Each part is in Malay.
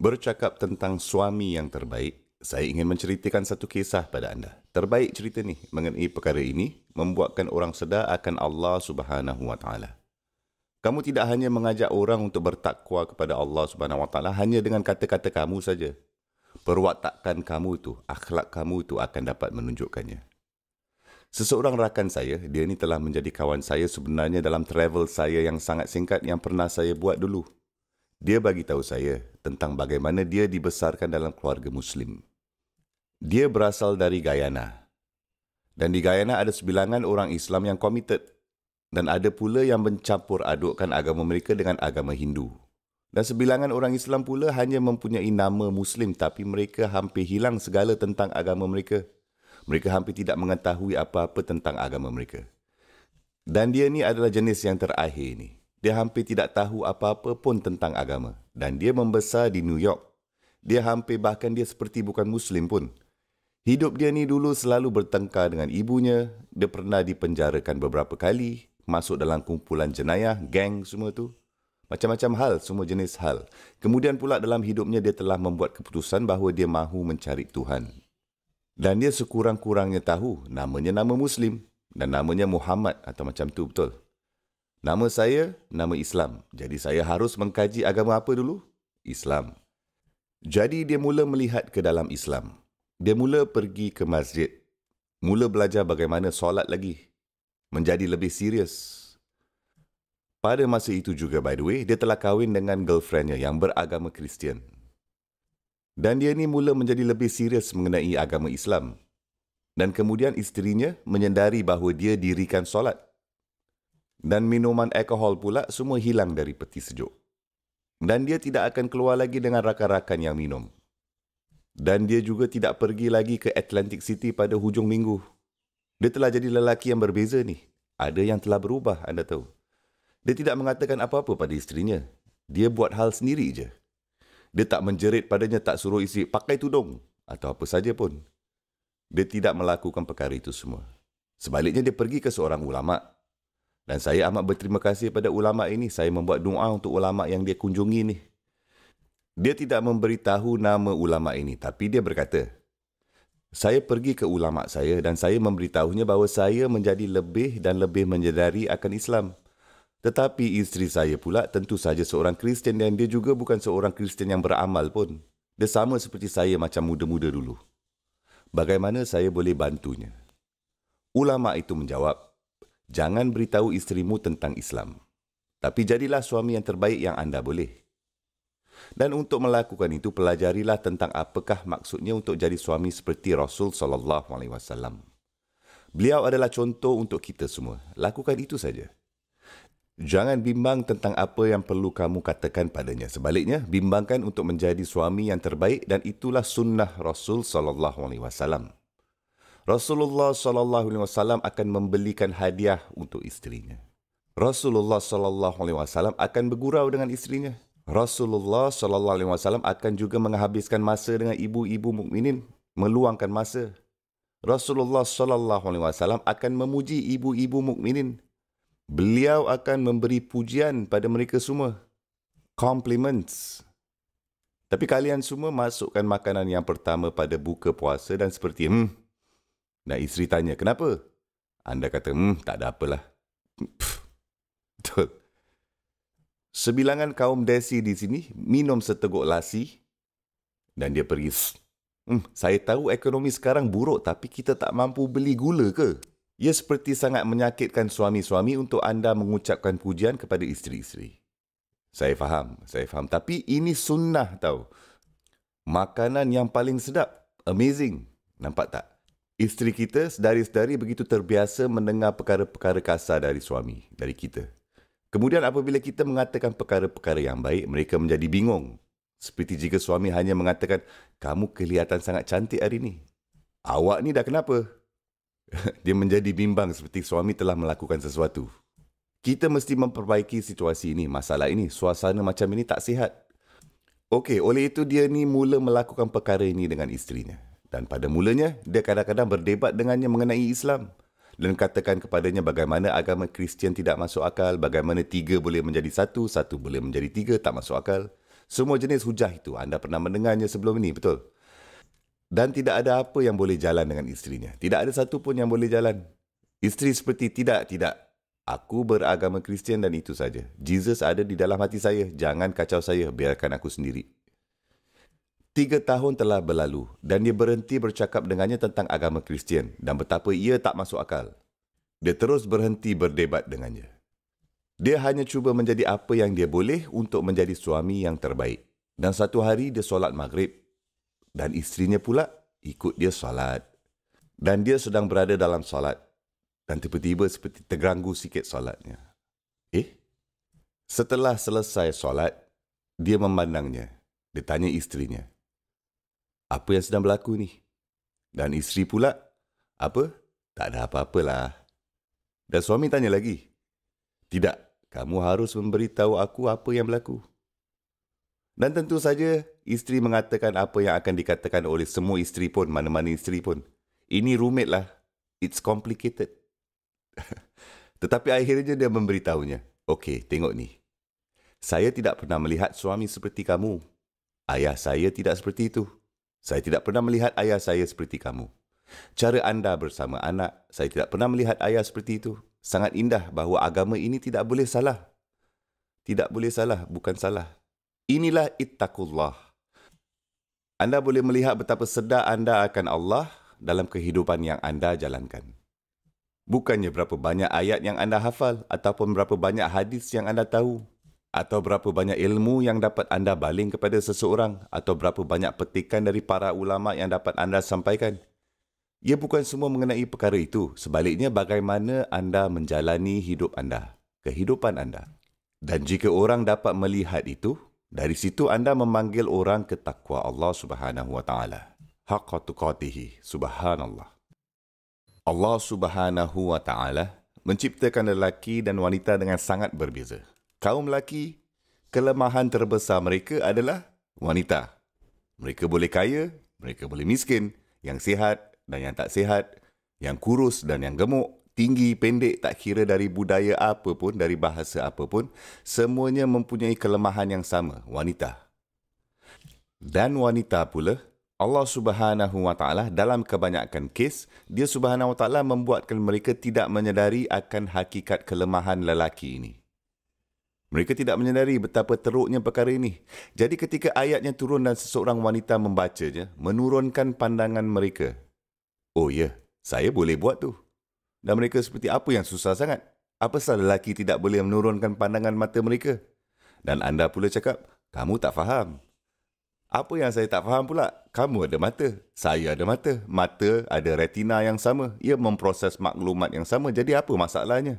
Bercakap tentang suami yang terbaik, saya ingin menceritakan satu kisah pada anda. Terbaik cerita ni mengenai perkara ini membuatkan orang sedar akan Allah Subhanahu Wa Taala. Kamu tidak hanya mengajak orang untuk bertakwa kepada Allah Subhanahu Wa Taala hanya dengan kata-kata kamu saja. Perwatakan kamu itu, akhlak kamu itu akan dapat menunjukkannya. Seseorang rakan saya, dia ni telah menjadi kawan saya sebenarnya dalam travel saya yang sangat singkat yang pernah saya buat dulu. Dia bagi tahu saya tentang bagaimana dia dibesarkan dalam keluarga Muslim. Dia berasal dari Guyana. Dan di Guyana ada sebilangan orang Islam yang committed. Dan ada pula yang mencampur adukkan agama mereka dengan agama Hindu. Dan sebilangan orang Islam pula hanya mempunyai nama Muslim tapi mereka hampir hilang segala tentang agama mereka. Mereka hampir tidak mengetahui apa-apa tentang agama mereka. Dan dia ni adalah jenis yang terakhir ni. Dia hampir tidak tahu apa-apa pun tentang agama. Dan dia membesar di New York. Dia hampir bahkan dia seperti bukan Muslim pun. Hidup dia ni dulu selalu bertengkar dengan ibunya. Dia pernah dipenjarakan beberapa kali. Masuk dalam kumpulan jenayah, geng semua tu. Macam-macam hal, semua jenis hal. Kemudian pula dalam hidupnya dia telah membuat keputusan bahawa dia mahu mencari Tuhan. Dan dia sekurang-kurangnya tahu namanya nama Muslim. Dan namanya Muhammad atau macam tu betul. Nama saya, nama Islam. Jadi saya harus mengkaji agama apa dulu? Islam. Jadi dia mula melihat ke dalam Islam. Dia mula pergi ke masjid. Mula belajar bagaimana solat lagi. Menjadi lebih serius. Pada masa itu juga by the way, dia telah kahwin dengan girlfriendnya yang beragama Kristian. Dan dia ni mula menjadi lebih serius mengenai agama Islam. Dan kemudian isterinya menyedari bahawa dia dirikan solat. Dan minuman alkohol pula semua hilang dari peti sejuk. Dan dia tidak akan keluar lagi dengan rakan-rakan yang minum. Dan dia juga tidak pergi lagi ke Atlantic City pada hujung minggu. Dia telah jadi lelaki yang berbeza ni. Ada yang telah berubah, anda tahu. Dia tidak mengatakan apa-apa pada isterinya. Dia buat hal sendiri je. Dia tak menjerit padanya, tak suruh isteri pakai tudung atau apa saja pun. Dia tidak melakukan perkara itu semua. Sebaliknya dia pergi ke seorang ulama'. Dan saya amat berterima kasih pada ulama' ini. Saya membuat doa untuk ulama' yang dia kunjungi ni. Dia tidak memberitahu nama ulama' ini. Tapi dia berkata, saya pergi ke ulama' saya dan saya memberitahunya bahawa saya menjadi lebih dan lebih menyedari akan Islam. Tetapi isteri saya pula tentu saja seorang Kristian dan dia juga bukan seorang Kristian yang beramal pun. Dia sama seperti saya macam muda-muda dulu. Bagaimana saya boleh bantunya? Ulama' itu menjawab, jangan beritahu isterimu tentang Islam. Tapi jadilah suami yang terbaik yang anda boleh. Dan untuk melakukan itu, pelajarilah tentang apakah maksudnya untuk jadi suami seperti Rasul SAW. Beliau adalah contoh untuk kita semua. Lakukan itu saja. Jangan bimbang tentang apa yang perlu kamu katakan padanya. Sebaliknya, bimbangkan untuk menjadi suami yang terbaik dan itulah sunnah Rasul SAW. Rasulullah SAW akan membelikan hadiah untuk isterinya. Rasulullah SAW akan bergurau dengan isterinya. Rasulullah SAW akan juga menghabiskan masa dengan ibu-ibu mukminin, meluangkan masa. Rasulullah SAW akan memuji ibu-ibu mukminin. Beliau akan memberi pujian pada mereka semua. Compliments. Tapi kalian semua masukkan makanan yang pertama pada buka puasa dan seperti Dan isteri tanya, kenapa? Anda kata, tak ada apalah. Betul. Sebilangan kaum desi di sini minum seteguk lasi dan dia pergi. Saya tahu ekonomi sekarang buruk tapi kita tak mampu beli gula ke? Ia seperti sangat menyakitkan suami-suami untuk anda mengucapkan pujian kepada isteri-isteri. Saya faham. Tapi ini sunnah tau. Makanan yang paling sedap. Amazing. Nampak tak? Isteri kita sedari-sedari begitu terbiasa mendengar perkara-perkara kasar dari suami, dari kita. Kemudian apabila kita mengatakan perkara-perkara yang baik, mereka menjadi bingung. Seperti jika suami hanya mengatakan, kamu kelihatan sangat cantik hari ini. Awak ni dah kenapa? Dia menjadi bimbang seperti suami telah melakukan sesuatu. Kita mesti memperbaiki situasi ini, masalah ini, suasana macam ini tak sihat. Okey, oleh itu dia ni mula melakukan perkara ini dengan isterinya. Dan pada mulanya, dia kadang-kadang berdebat dengannya mengenai Islam. Dan katakan kepadanya bagaimana agama Kristian tidak masuk akal, bagaimana 3 boleh menjadi 1, 1 boleh menjadi 3, tak masuk akal. Semua jenis hujah itu anda pernah mendengarnya sebelum ini, betul? Dan tidak ada apa yang boleh jalan dengan isterinya. Tidak ada satu pun yang boleh jalan. Isteri seperti tidak. Aku beragama Kristian dan itu saja. Jesus ada di dalam hati saya. Jangan kacau saya, biarkan aku sendiri. 3 tahun telah berlalu dan dia berhenti bercakap dengannya tentang agama Kristian dan betapa ia tak masuk akal. Dia terus berhenti berdebat dengannya. Dia hanya cuba menjadi apa yang dia boleh untuk menjadi suami yang terbaik. Dan satu hari dia solat maghrib dan isterinya pula ikut dia solat. Dan dia sedang berada dalam solat dan tiba-tiba seperti terganggu sikit solatnya. Setelah selesai solat, dia memandangnya. Dia tanya isterinya, apa yang sedang berlaku ni? Dan isteri pula, apa? Tak ada apa-apalah. Dan suami tanya lagi, tidak, kamu harus memberitahu aku apa yang berlaku. Dan tentu saja, isteri mengatakan apa yang akan dikatakan oleh semua isteri pun, mana-mana isteri pun. Ini rumit lah. It's complicated. Tetapi akhirnya dia memberitahunya, okey, tengok ni. Saya tidak pernah melihat suami seperti kamu. Ayah saya tidak seperti itu. Saya tidak pernah melihat ayah saya seperti kamu. Cara anda bersama anak, saya tidak pernah melihat ayah seperti itu. Sangat indah bahawa agama ini tidak boleh salah. Tidak boleh salah, bukan salah. Inilah ittaqullah. Anda boleh melihat betapa sedar anda akan Allah dalam kehidupan yang anda jalankan. Bukannya berapa banyak ayat yang anda hafal ataupun berapa banyak hadis yang anda tahu. Atau berapa banyak ilmu yang dapat anda baling kepada seseorang, atau berapa banyak petikan dari para ulama yang dapat anda sampaikan. Ia bukan semua mengenai perkara itu. Sebaliknya, bagaimana anda menjalani hidup anda, kehidupan anda. Dan jika orang dapat melihat itu, dari situ anda memanggil orang ke taqwa Allah Subhanahu wa taala. Haqqa tuqatihi, subhanallah. Allah Subhanahu wa taala menciptakan lelaki dan wanita dengan sangat berbeza. Kaum lelaki, kelemahan terbesar mereka adalah wanita. Mereka boleh kaya, mereka boleh miskin, yang sihat dan yang tak sihat, yang kurus dan yang gemuk, tinggi, pendek, tak kira dari budaya apa pun, dari bahasa apa pun, semuanya mempunyai kelemahan yang sama, wanita. Dan wanita pula, Allah Subhanahu wa taala dalam kebanyakan kes, dia Subhanahu wa taala membuatkan mereka tidak menyedari akan hakikat kelemahan lelaki ini. Mereka tidak menyedari betapa teruknya perkara ini. Jadi ketika ayatnya turun dan seseorang wanita membacanya, menurunkan pandangan mereka. Oh ya, saya boleh buat tu. Dan mereka seperti, apa yang susah sangat? Apa salah lelaki tidak boleh menurunkan pandangan mata mereka? Dan anda pula cakap, kamu tak faham. Apa yang saya tak faham pula? Kamu ada mata, saya ada mata. Mata ada retina yang sama. Ia memproses maklumat yang sama. Jadi apa masalahnya?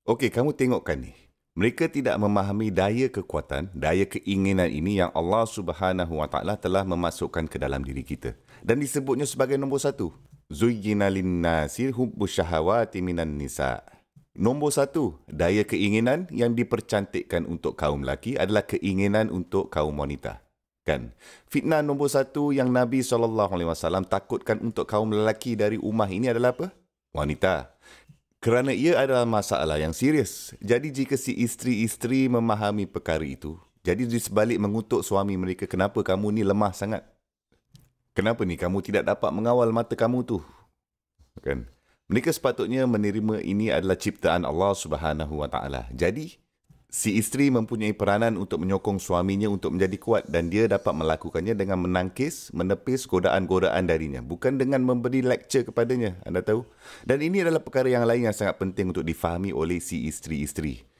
Okey, kamu tengokkan ni. Mereka tidak memahami daya kekuatan, daya keinginan ini yang Allah Subhanahu wa taala telah memasukkan ke dalam diri kita. Dan disebutnya sebagai nombor 1. Zuyyina lin-nasi hubbus syahawati minan nisa. Nombor 1, daya keinginan yang dipercantikkan untuk kaum lelaki adalah keinginan untuk kaum wanita. Kan? Fitnah nombor 1 yang Nabi SAW takutkan untuk kaum lelaki dari ummah ini adalah apa? Wanita. Kerana ia adalah masalah yang serius. Jadi jika si isteri-isteri memahami perkara itu, jadi di sebalik mengutuk suami mereka, kenapa kamu ni lemah sangat? Kenapa ni kamu tidak dapat mengawal mata kamu tu? Kan? Mereka sepatutnya menerima ini adalah ciptaan Allah Subhanahu wa taala. Jadi si isteri mempunyai peranan untuk menyokong suaminya untuk menjadi kuat dan dia dapat melakukannya dengan menangkis, menepis godaan-godaan darinya. Bukan dengan memberi lecture kepadanya, anda tahu. Dan ini adalah perkara yang lain yang sangat penting untuk difahami oleh si isteri-isteri.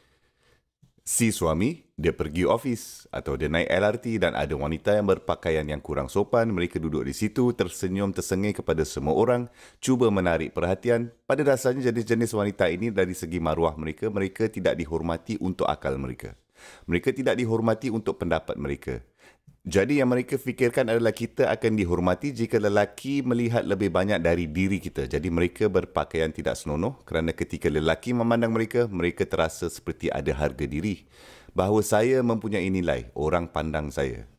Si suami, dia pergi office atau dia naik LRT dan ada wanita yang berpakaian yang kurang sopan. Mereka duduk di situ, tersenyum tersengih kepada semua orang, cuba menarik perhatian. Pada dasarnya jenis-jenis wanita ini dari segi maruah mereka, mereka tidak dihormati untuk akal mereka. Mereka tidak dihormati untuk pendapat mereka. Jadi yang mereka fikirkan adalah kita akan dihormati jika lelaki melihat lebih banyak dari diri kita. Jadi mereka berpakaian tidak senonoh kerana ketika lelaki memandang mereka, mereka terasa seperti ada harga diri. Bahawa saya mempunyai nilai, orang pandang saya.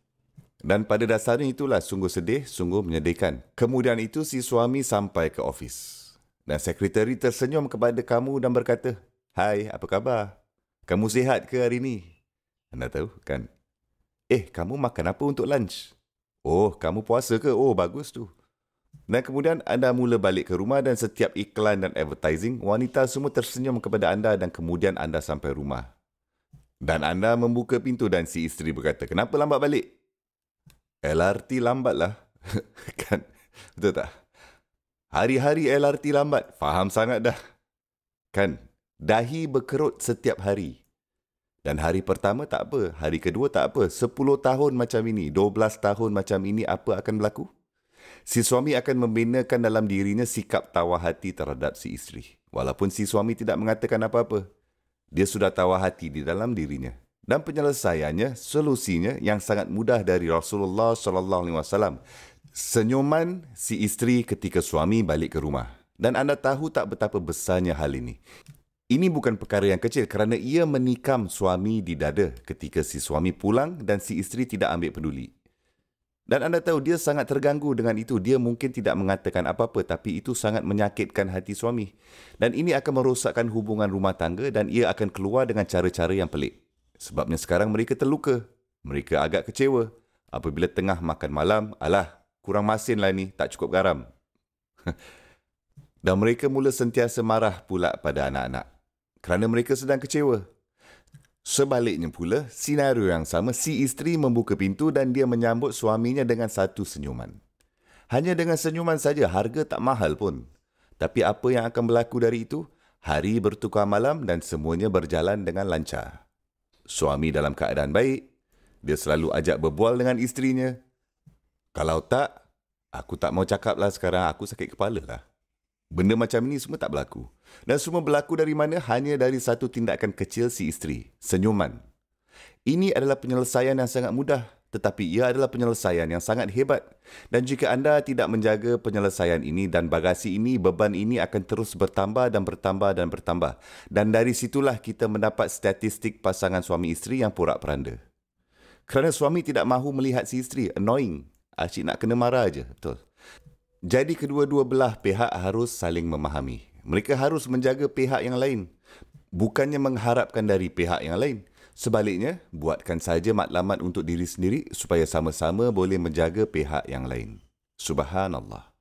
Dan pada dasarnya itulah sungguh sedih, sungguh menyedihkan. Kemudian itu si suami sampai ke ofis. Dan sekretari tersenyum kepada kamu dan berkata, "Hai, apa khabar? Kamu sihat ke hari ini?" Anda tahu kan? Kamu makan apa untuk lunch? Oh, kamu puasa ke? Oh, bagus tu. Dan kemudian anda mula balik ke rumah dan setiap iklan dan advertising, wanita semua tersenyum kepada anda dan kemudian anda sampai rumah. Dan anda membuka pintu dan si isteri berkata, kenapa lambat balik? LRT lambat lah. Kan? Betul tak? Hari-hari LRT lambat. Faham sangat dah. Kan? Dahi berkerut setiap hari. Dan hari pertama tak apa. Hari kedua tak apa. 10 tahun macam ini. 12 tahun macam ini. Apa akan berlaku? Si suami akan membinakan dalam dirinya sikap tawar hati terhadap si isteri. Walaupun si suami tidak mengatakan apa-apa. Dia sudah tawar hati di dalam dirinya. Dan penyelesaiannya, solusinya yang sangat mudah dari Rasulullah SAW. Senyuman si isteri ketika suami balik ke rumah. Dan anda tahu tak betapa besarnya hal ini. Ini bukan perkara yang kecil kerana ia menikam suami di dada ketika si suami pulang dan si isteri tidak ambil peduli. Dan anda tahu dia sangat terganggu dengan itu. Dia mungkin tidak mengatakan apa-apa tapi itu sangat menyakitkan hati suami. Dan ini akan merosakkan hubungan rumah tangga dan ia akan keluar dengan cara-cara yang pelik. Sebabnya sekarang mereka terluka. Mereka agak kecewa. Apabila tengah makan malam, alah, kurang masin lah ni, tak cukup garam. Dan mereka mula sentiasa marah pula pada anak-anak. Kerana mereka sedang kecewa. Sebaliknya pula, senario yang sama, si isteri membuka pintu dan dia menyambut suaminya dengan satu senyuman. Hanya dengan senyuman saja, harga tak mahal pun. Tapi apa yang akan berlaku dari itu? Hari bertukar malam dan semuanya berjalan dengan lancar. Suami dalam keadaan baik, dia selalu ajak berbual dengan isterinya. Kalau tak, aku tak mau cakap lah sekarang, aku sakit kepala lah. Benda macam ini semua tak berlaku. Dan semua berlaku dari mana? Hanya dari satu tindakan kecil si isteri. Senyuman. Ini adalah penyelesaian yang sangat mudah. Tetapi ia adalah penyelesaian yang sangat hebat. Dan jika anda tidak menjaga penyelesaian ini dan bagasi ini, beban ini akan terus bertambah dan bertambah dan bertambah. Dan dari situlah kita mendapat statistik pasangan suami isteri yang porak-peranda. Kerana suami tidak mahu melihat si isteri. Annoying. Asyik nak kena marah aja. Betul. Jadi kedua-dua belah pihak harus saling memahami. Mereka harus menjaga pihak yang lain. Bukannya mengharapkan dari pihak yang lain. Sebaliknya, buatkan saja matlamat untuk diri sendiri supaya sama-sama boleh menjaga pihak yang lain. Subhanallah.